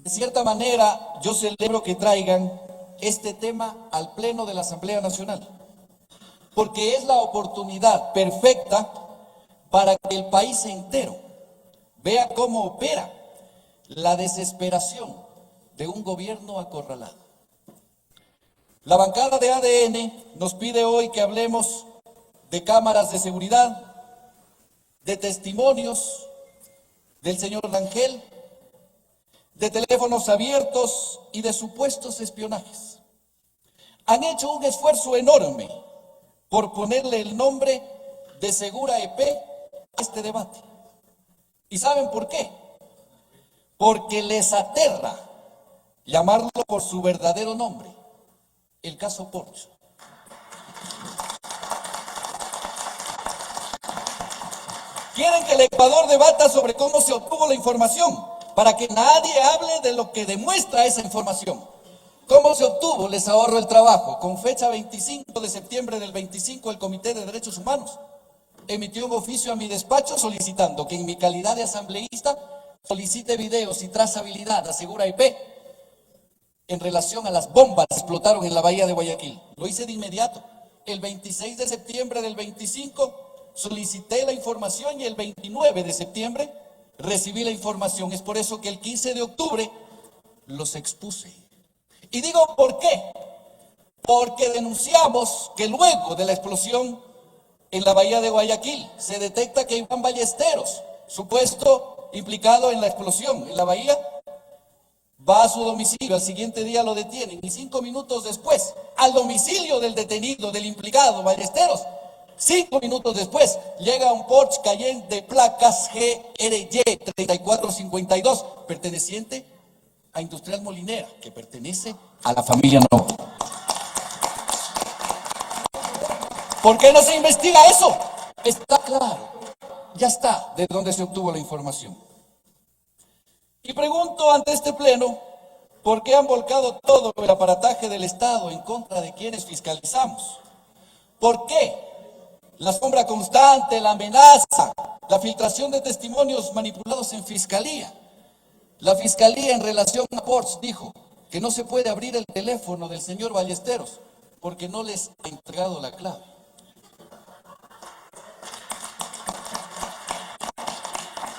De cierta manera, yo celebro que traigan este tema al Pleno de la Asamblea Nacional, porque es la oportunidad perfecta para que el país entero vea cómo opera la desesperación de un gobierno acorralado. La bancada de ADN nos pide hoy que hablemos de cámaras de seguridad, de testimonios del señor Rangel, de teléfonos abiertos y de supuestos espionajes. Han hecho un esfuerzo enorme por ponerle el nombre de Segura EP a este debate. ¿Y saben por qué? Porque les aterra llamarlo por su verdadero nombre, el caso Porsche. Quieren que el Ecuador debata sobre cómo se obtuvo la información, para que nadie hable de lo que demuestra esa información. ¿Cómo se obtuvo? Les ahorro el trabajo. Con fecha 25 de septiembre del 25, el Comité de Derechos Humanos emitió un oficio a mi despacho solicitando que en mi calidad de asambleísta solicite videos y trazabilidad a Segura EP en relación a las bombas que explotaron en la bahía de Guayaquil. Lo hice de inmediato. El 26 de septiembre del 25 solicité la información y el 29 de septiembre recibí la información. Es por eso que el 15 de octubre los expuse. Y digo, ¿por qué? Porque denunciamos que luego de la explosión en la bahía de Guayaquil se detecta que Iván Ballesteros, supuesto implicado en la explosión en la bahía, va a su domicilio, al siguiente día lo detienen y 5 minutos después, al domicilio del detenido, del implicado Ballesteros, 5 minutos después, llega un Porsche Cayenne de placas GRY 3452, perteneciente a Industrial Molinera, que pertenece a la familia No. ¿Por qué no se investiga eso? Está claro, ya está de dónde se obtuvo la información. Y pregunto ante este pleno, ¿por qué han volcado todo el aparataje del Estado en contra de quienes fiscalizamos? ¿Por qué la sombra constante, la amenaza, la filtración de testimonios manipulados en fiscalía? La fiscalía en relación a Porsche dijo que no se puede abrir el teléfono del señor Ballesteros porque no les ha entregado la clave.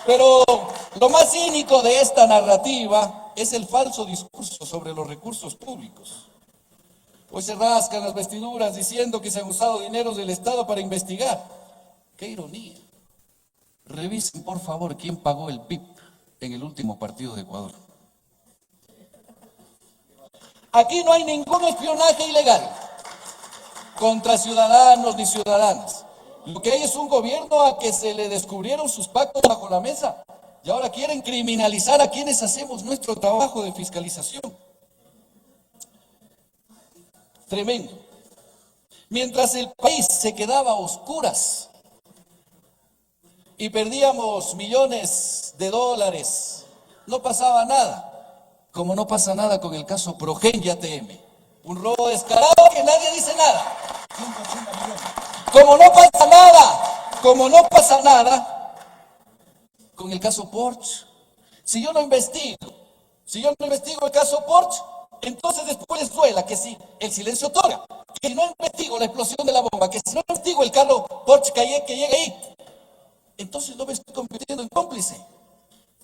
Pero lo más cínico de esta narrativa es el falso discurso sobre los recursos públicos. Hoy se rascan las vestiduras diciendo que se han usado dineros del Estado para investigar. ¡Qué ironía! Revisen, por favor, quién pagó el PIB en el último partido de Ecuador. Aquí no hay ningún espionaje ilegal contra ciudadanos ni ciudadanas. Lo que hay es un gobierno a que se le descubrieron sus pactos bajo la mesa y ahora quieren criminalizar a quienes hacemos nuestro trabajo de fiscalización. Tremendo. Mientras el país se quedaba a oscuras y perdíamos millones de dólares, no pasaba nada. Como no pasa nada con el caso Progen y ATM. Un robo descarado que nadie dice nada. Como no pasa nada con el caso Porsche. Si yo no investigo el caso Porsche, entonces después les duela que si el silencio otorga, que si no investigo la explosión de la bomba, que si no investigo el carro Porsche Cayenne que llega ahí, entonces no me estoy convirtiendo en cómplice.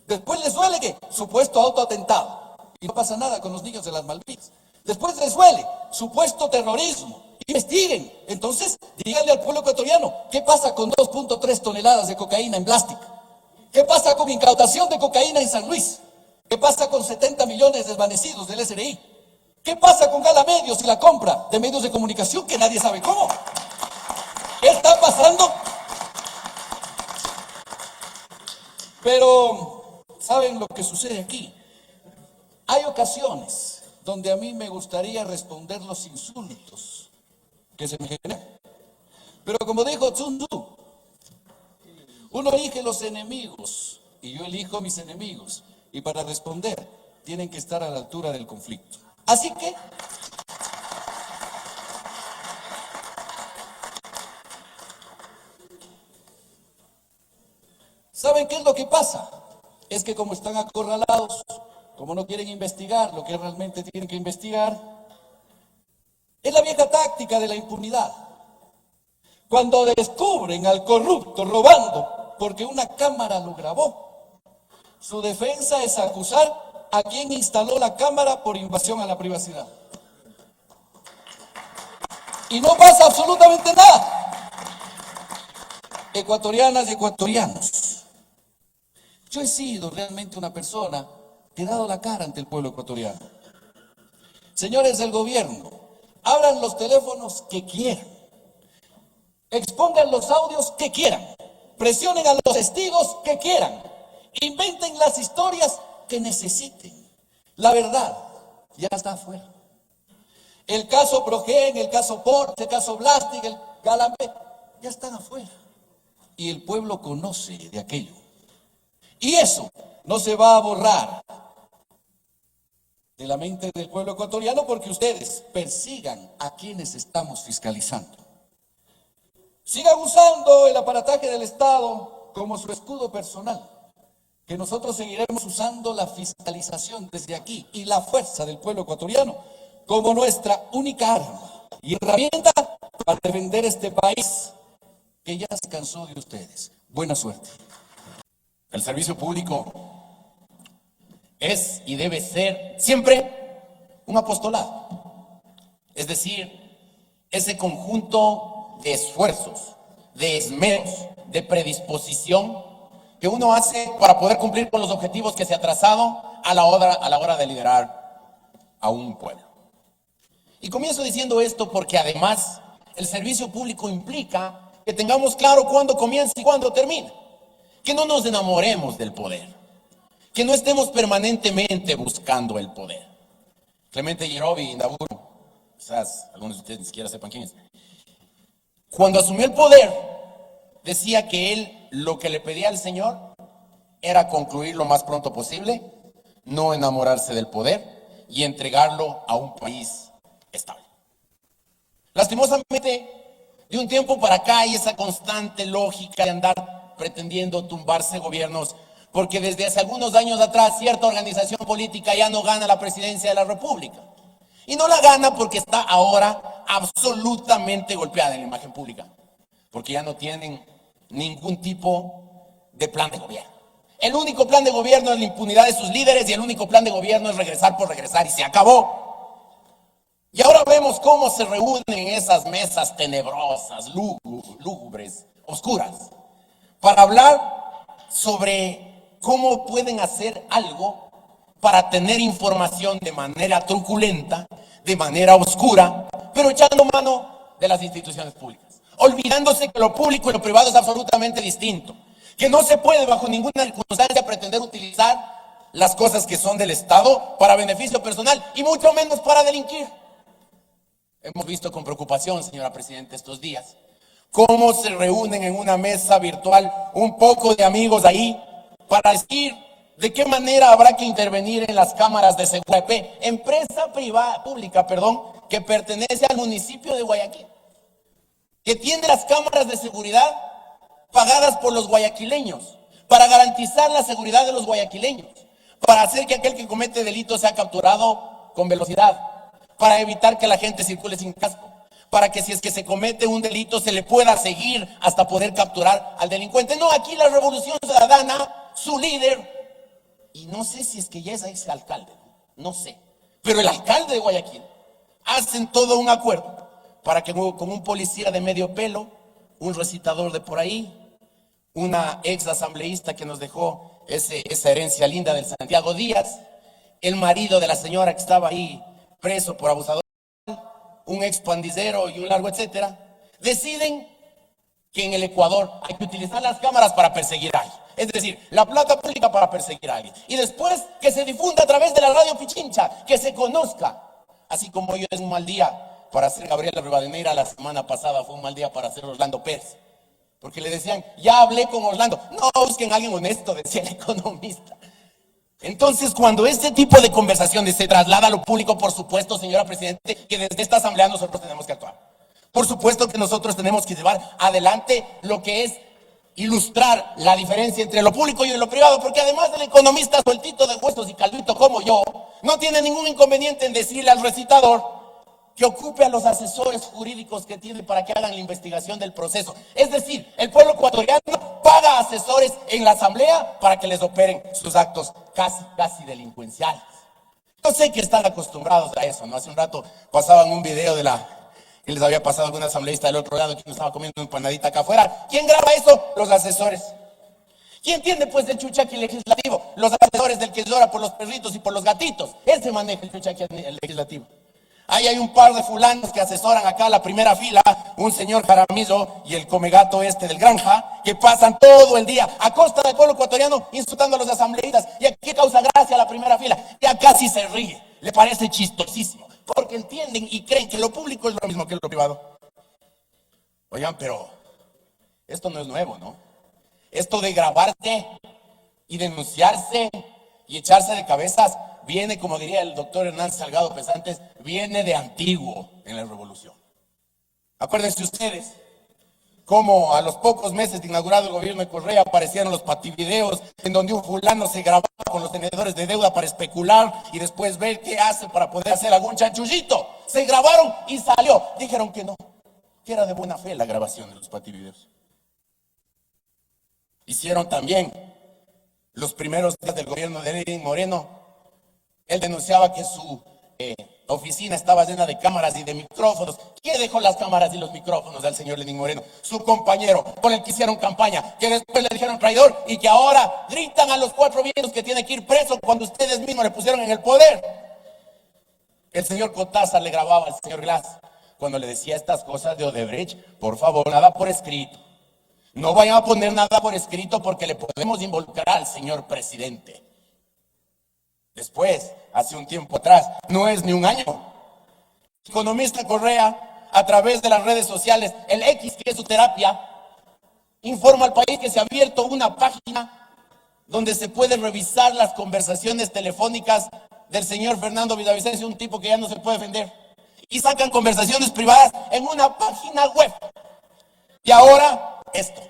Después les duele que supuesto autoatentado y no pasa nada con los niños de las Malvinas. Después les duele supuesto terrorismo. Investiguen. Entonces, díganle al pueblo ecuatoriano, ¿qué pasa con 2.3 toneladas de cocaína en plástico? ¿Qué pasa con incautación de cocaína en San Luis? ¿Qué pasa con 70 millones desvanecidos del SRI? ¿Qué pasa con Gala Medios y la compra de medios de comunicación que nadie sabe cómo? ¿Qué está pasando? Pero, ¿saben lo que sucede aquí? Hay ocasiones donde a mí me gustaría responder los insultos que se me generan. Pero como dijo Sun Tzu, uno elige los enemigos y yo elijo mis enemigos. Y para responder tienen que estar a la altura del conflicto. Así que ¿saben qué es lo que pasa? Es que como están acorralados, como no quieren investigar lo que realmente tienen que investigar, es la vieja táctica de la impunidad. Cuando descubren al corrupto robando porque una cámara lo grabó, su defensa es acusar a quien instaló la cámara por invasión a la privacidad. Y no pasa absolutamente nada. Ecuatorianas y ecuatorianos, yo he sido realmente una persona que he dado la cara ante el pueblo ecuatoriano. Señores del gobierno, abran los teléfonos que quieran, expongan los audios que quieran, presionen a los testigos que quieran, inventen las historias que necesiten. La verdad ya está afuera. El caso Progen, el caso Porsche, el caso Blastic, el Galambé, ya están afuera. Y el pueblo conoce de aquello. Y eso no se va a borrar de la mente del pueblo ecuatoriano porque ustedes persigan a quienes estamos fiscalizando. Sigan usando el aparataje del Estado como su escudo personal, que nosotros seguiremos usando la fiscalización desde aquí y la fuerza del pueblo ecuatoriano como nuestra única arma y herramienta para defender este país que ya se cansó de ustedes. Buena suerte. El servicio público es y debe ser siempre un apostolado. Es decir, ese conjunto de esfuerzos, de esmeros, de predisposición que uno hace para poder cumplir con los objetivos que se ha trazado a la hora de liderar a un pueblo. Y comienzo diciendo esto porque además el servicio público implica que tengamos claro cuándo comienza y cuándo termina. Que no nos enamoremos del poder. Que no estemos permanentemente buscando el poder. Clemente Yerovi Indaburo, quizás algunos de ustedes ni siquiera sepan quién es. Cuando asumió el poder, decía que él lo que le pedía al Señor era concluir lo más pronto posible, no enamorarse del poder y entregarlo a un país estable. Lastimosamente, de un tiempo para acá hay esa constante lógica de andar pretendiendo tumbarse gobiernos, porque desde hace algunos años atrás cierta organización política ya no gana la presidencia de la República. Y no la gana porque está ahora absolutamente golpeada en la imagen pública, porque ya no tienen ningún tipo de plan de gobierno. El único plan de gobierno es la impunidad de sus líderes y el único plan de gobierno es regresar por regresar y se acabó. Y ahora vemos cómo se reúnen en esas mesas tenebrosas, lúgubres, oscuras, para hablar sobre cómo pueden hacer algo para tener información de manera truculenta, de manera oscura, pero echando mano de las instituciones públicas, olvidándose que lo público y lo privado es absolutamente distinto, que no se puede bajo ninguna circunstancia pretender utilizar las cosas que son del Estado para beneficio personal y mucho menos para delinquir. Hemos visto con preocupación, señora Presidenta, estos días, cómo se reúnen en una mesa virtual un poco de amigos ahí para decir de qué manera habrá que intervenir en las cámaras de seguridad, empresa pública, que pertenece al municipio de Guayaquil, que tiene las cámaras de seguridad pagadas por los guayaquileños, para garantizar la seguridad de los guayaquileños, para hacer que aquel que comete delitos sea capturado con velocidad, para evitar que la gente circule sin casco, para que si es que se comete un delito se le pueda seguir hasta poder capturar al delincuente. No, aquí la Revolución Ciudadana, su líder, y no sé si es que ya es exalcalde, no sé, pero el alcalde de Guayaquil, hacen todo un acuerdo para que con un policía de medio pelo, un recitador de por ahí, una ex asambleísta que nos dejó esa herencia linda del Santiago Díaz, el marido de la señora que estaba ahí preso por abusador, un ex pandillero y un largo etcétera, deciden que en el Ecuador hay que utilizar las cámaras para perseguir a alguien. Es decir, la plata pública para perseguir a alguien. Y después que se difunda a través de la radio Pichincha, que se conozca. Así como hoy es un mal día para hacer Gabriela Rivadeneira, la semana pasada fue un mal día para hacer Orlando Pérez. Porque le decían, ya hablé con Orlando. No, busquen a alguien honesto, decía el economista. Entonces, cuando este tipo de conversaciones se traslada a lo público, por supuesto, señora Presidente, que desde esta asamblea nosotros tenemos que actuar. Por supuesto que nosotros tenemos que llevar adelante lo que es ilustrar la diferencia entre lo público y lo privado, porque además del economista sueltito de huesos y calvito como yo, no tiene ningún inconveniente en decirle al recitador que ocupe a los asesores jurídicos que tiene para que hagan la investigación del proceso. Es decir, el pueblo ecuatoriano paga asesores en la asamblea para que les operen sus actos casi delincuenciales. Yo sé que están acostumbrados a eso, ¿no? Hace un rato pasaban un video que les había pasado a algún asambleísta del otro lado que estaba comiendo una empanadita acá afuera. ¿Quién graba eso? Los asesores. ¿Quién entiende pues del chuchaqui legislativo? Los asesores del que llora por los perritos y por los gatitos. Ese maneja el chuchaqui legislativo. Ahí hay un par de fulanos que asesoran acá a la primera fila, un señor Jaramillo y el comegato este del Granja, que pasan todo el día a costa del pueblo ecuatoriano insultando a los asambleístas. Y aquí causa gracia a la primera fila. Y acá sí se ríe. Le parece chistosísimo. Porque entienden y creen que lo público es lo mismo que lo privado. Oigan, pero esto no es nuevo, ¿no? Esto de grabarse y denunciarse y echarse de cabezas viene, como diría el doctor Hernán Salgado Pesantes, viene de antiguo en la revolución. Acuérdense ustedes cómo a los pocos meses de inaugurado el gobierno de Correa aparecieron los pativideos en donde un fulano se grababa con los tenedores de deuda para especular y después ver qué hace para poder hacer algún chanchullito. Se grabaron y salió. Dijeron que no, que era de buena fe la grabación de los pativideos. Hicieron también los primeros días del gobierno de Lenín Moreno. Él denunciaba que su oficina estaba llena de cámaras y de micrófonos. ¿Quién dejó las cámaras y los micrófonos al señor Lenín Moreno? Su compañero, con el que hicieron campaña, que después le dijeron traidor y que ahora gritan a los cuatro vientos que tiene que ir preso cuando ustedes mismos le pusieron en el poder. El señor Cortázar le grababa al señor Glass cuando le decía estas cosas de Odebrecht: por favor, nada por escrito. No vayan a poner nada por escrito porque le podemos involucrar al señor presidente. Después, hace un tiempo atrás, no es ni un año, el economista Correa, a través de las redes sociales, el X, que es su terapia, informa al país que se ha abierto una página donde se puede revisar las conversaciones telefónicas del señor Fernando Villavicencio, un tipo que ya no se puede defender, y sacan conversaciones privadas en una página web. Y ahora, esto.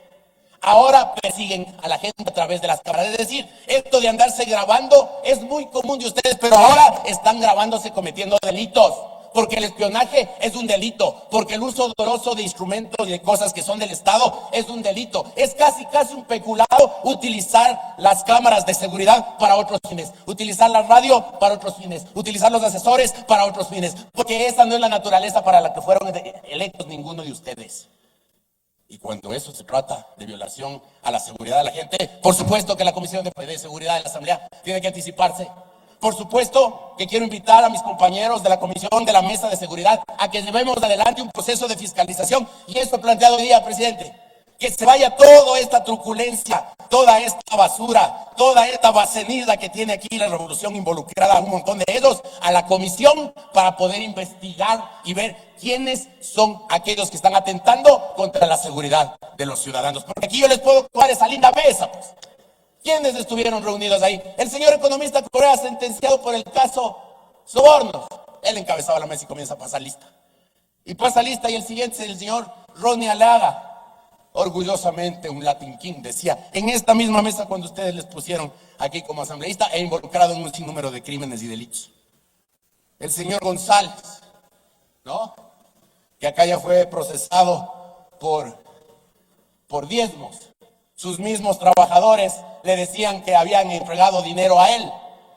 Ahora persiguen a la gente a través de las cámaras. Es decir, esto de andarse grabando es muy común de ustedes, pero ahora están grabándose cometiendo delitos. Porque el espionaje es un delito. Porque el uso doloso de instrumentos y de cosas que son del Estado es un delito. Es casi un peculado utilizar las cámaras de seguridad para otros fines. Utilizar la radio para otros fines. Utilizar los asesores para otros fines. Porque esa no es la naturaleza para la que fueron electos ninguno de ustedes. Y cuando eso se trata de violación a la seguridad de la gente, por supuesto que la Comisión de Seguridad de la Asamblea tiene que anticiparse. Por supuesto que quiero invitar a mis compañeros de la Comisión de la Mesa de Seguridad a que llevemos adelante un proceso de fiscalización. Y esto he planteado hoy día, presidente. Que se vaya toda esta truculencia, toda esta basura, toda esta bacenida que tiene aquí la revolución involucrada, un montón de ellos, a la comisión para poder investigar y ver quiénes son aquellos que están atentando contra la seguridad de los ciudadanos. Porque aquí yo les puedo tomar esa linda mesa, pues. ¿Quiénes estuvieron reunidos ahí? El señor economista Correa, sentenciado por el caso Sobornos. Él encabezaba la mesa y comienza a pasar lista. Y pasa lista y el siguiente es el señor Ronnie Alaga. Orgullosamente un Latin King, decía, en esta misma mesa cuando ustedes les pusieron aquí como asambleísta e involucrado en un sinnúmero de crímenes y delitos. El señor González, ¿no? Que acá ya fue procesado por diezmos. Sus mismos trabajadores le decían que habían entregado dinero a él.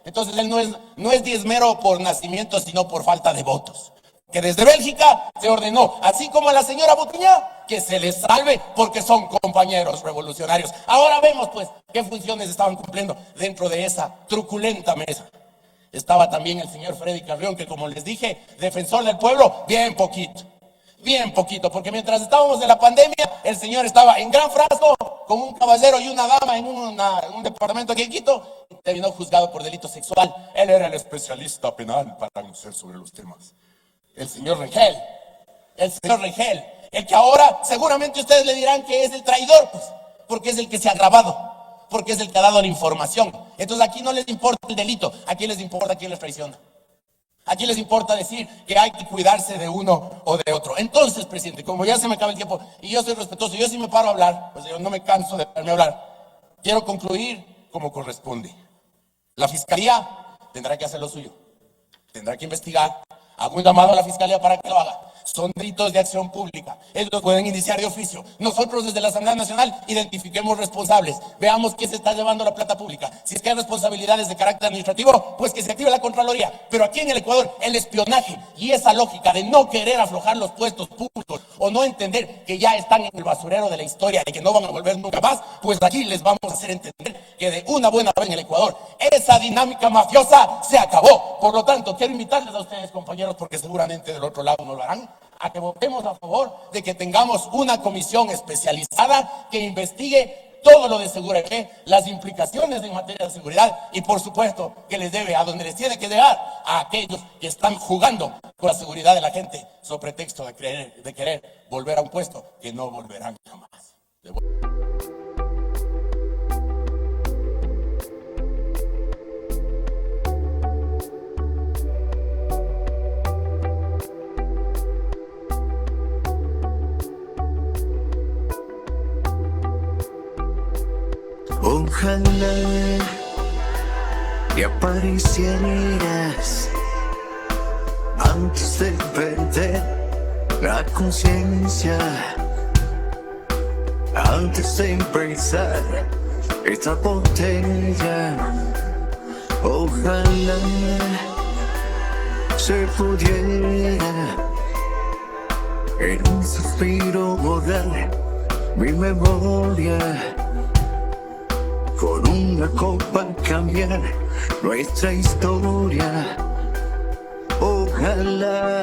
Entonces él no es diezmero por nacimiento, sino por falta de votos. Que desde Bélgica se ordenó, así como a la señora Butiñá, que se les salve porque son compañeros revolucionarios. Ahora vemos pues qué funciones estaban cumpliendo dentro de esa truculenta mesa. Estaba también el señor Freddy Carrión, que como les dije, defensor del pueblo, bien poquito, porque mientras estábamos en la pandemia, el señor estaba en Gran Frasco con un caballero y una dama en un departamento aquí en Quito, y terminó juzgado por delito sexual. Él era el especialista penal para conocer sobre los temas. El señor Rengel, el que ahora seguramente ustedes le dirán que es el traidor, pues, porque es el que se ha grabado, porque es el que ha dado la información. Entonces aquí no les importa el delito, aquí les importa quién les traiciona. Aquí les importa decir que hay que cuidarse de uno o de otro. Entonces, presidente, como ya se me acaba el tiempo y yo soy respetuoso, yo sí me paro a hablar, pues yo no me canso de pararme a hablar. Quiero concluir como corresponde. La Fiscalía tendrá que hacer lo suyo. Tendrá que investigar. Hago un llamado a la Fiscalía para que lo haga. Son delitos de acción pública. Ellos pueden iniciar de oficio. Nosotros desde la Asamblea Nacional identifiquemos responsables. Veamos quién se está llevando la plata pública. Si es que hay responsabilidades de carácter administrativo, pues que se active la Contraloría. Pero aquí en el Ecuador, el espionaje y esa lógica de no querer aflojar los puestos públicos o no entender que ya están en el basurero de la historia y que no van a volver nunca más, pues aquí les vamos a hacer entender que de una buena vez en el Ecuador, esa dinámica mafiosa se acabó. Por lo tanto, quiero invitarles a ustedes, compañeros, porque seguramente del otro lado no lo harán, a que votemos a favor de que tengamos una comisión especializada que investigue todo lo de seguridad, las implicaciones en materia de seguridad y por supuesto que les debe a donde les tiene que llegar a aquellos que están jugando con la seguridad de la gente sobre pretexto de querer volver a un puesto que no volverán jamás. Ojalá que aparecieras antes de perder la conciencia, antes de empezar esta botella. Ojalá se pudiera en un suspiro borrar mi memoria. Con una copa cambiar nuestra historia. Ojalá.